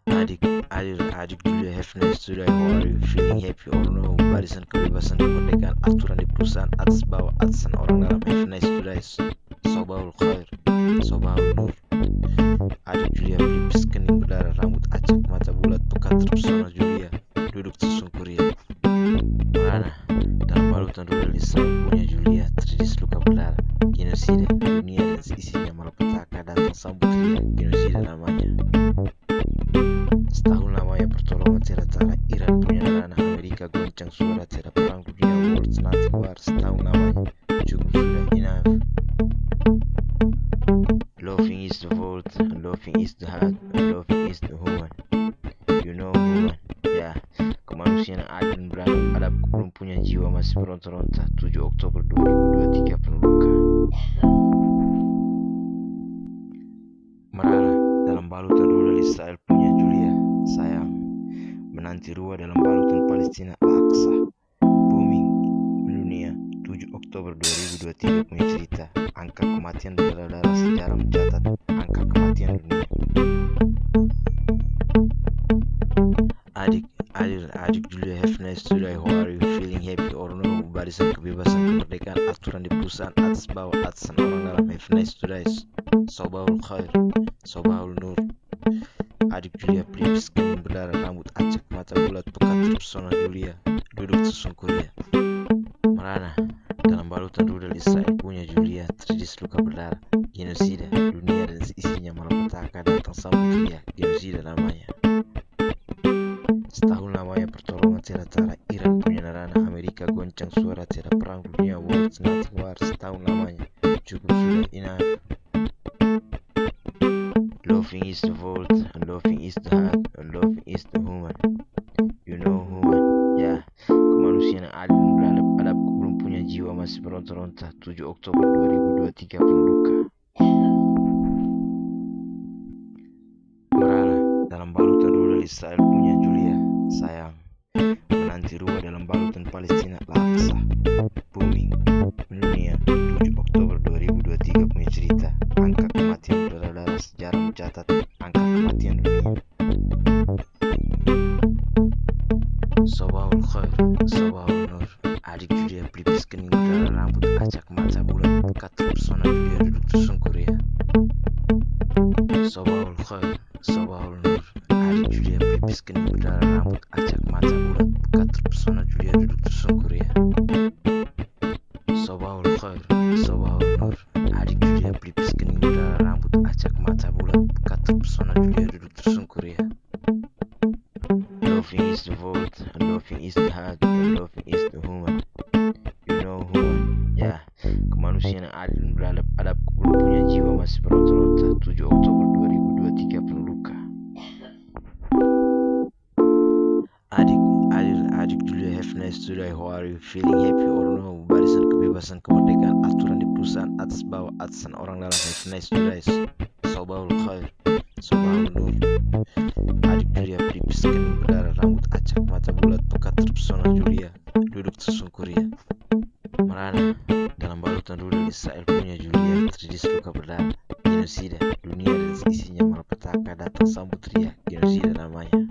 Adik Julia, have nice today. How are you? Feeling happy or no? Barisan kebebasan kemerdekaan, aturan di perusahaan, atas bawah, atasan orang dalam. Have nice today. Sobahul khair, sobahul nur. Adik Julia, pelipis kening berdarah, rambut acak, mata bulat, pekat terpesona Julia, duduk tersungkur ya. Merana dalam balutan rudal Israel punya Julia, terjadi luka berdarah, genosida, dunia dan seisinya malapetaka datang sambut dia, genosida namanya. Setahun lamanya pertolongan tiada tara, Iran punya narana, Amerika goncang suara, tiada perang dunia, world's nothing war. Setahun lamanya cukup sudah, enough. Loving is the world, loving is the heart, loving is the human. You know human, ya. Kemanusiaan yang adil dan beradab, belum punya jiwa masih beronta-ronta. 7 Oktober 2023 penuh luka. Merana dalam balutan rudal Israel punya Julia, sayang. Menanti ruah dalam balutan Palestina, Al-Aqsa. Booming mendunia. 7 Oktober 2023 punya cerita. Angka kematian berdarah-darah, sejarah mencatat angka kematian dunia. Adik Julia, have nice today. How are you? Feeling happy or no? Barisan kebebasan kemerdekaan, aturan di perusahaan, atas bawah, atasan orang dalam. Have nice today. Sobahul khair, sobahul nur. Adik Julia, pelipis kening berdarah, rambut acak, mata bulat, pekat terpesona Julia, duduk tersungkur ya. Merana dalam balutan rudal Israel punya Julia, terjadi luka berdarah, genosida, dunia dan seisinya malapetaka datang sambut dia, genosida namanya. Setahun lamanya pertolongan tiada tara, Iran punya narana, Amerika goncang suara, tiada perang dunia, world's nothing war. Setahun lamanya cukup sudah, enough. Loving is the world, loving is the heart, loving is the human. You know human, ya. Kemanusiaan yang adil dan beradab, belum punya jiwa masih beronta-ronta. 7 Oktober 2023 penuh luka. Merana dalam balutan rudal Israel punya Julia, sayang. Menanti ruah dalam balutan Palestina, Al-Aqsa. Booming mendunia. 7 Oktober 2023 punya cerita. Angka kematian berdarah-darah, sejarah mencatat angka kematian dunia. Sobahul khair, sobahul nur. Adik Julia, pelipis kening berdarah, rambut acak, mata bulat, pekat terpesona Julia, duduk tersungkur ya. Sobahul khair, sobahul nur. Adik Julia, pelipis kening berdarah, rambut acak, mata bulat, pekat terpesona Julia, duduk tersungkur ya. Sobahul khair, sobahul nur. Adik Julia, pelipis kening berdarah, rambut acak, mata bulat, pekat terpesona Julia, duduk tersungkur ya. Loving is the world, loving is the heart, loving is the human. You know human, ya. Kemanusiaan yang adil dan beradab, belum punya jiwa masih beronta-ronta. 7 Oktober 2023 penuh luka. Adik Julia, have nice today. How are you? Feeling happy or no? Barisan kebebasan kemerdekaan, aturan di perusahaan, atas bawah, atasan orang dalam. Have nice today. Sobahul khair, sobahul nur. Adik Julia, pelipis kening berdarah, rambut acak, mata bulat, pekat terpesona Julia, duduk tersungkur ya. Merana dalam balutan rudal Israel punya Julia, terjadi luka berdarah, genosida, dunia dan seisinya malapetaka datang sambut dia, genosida namanya.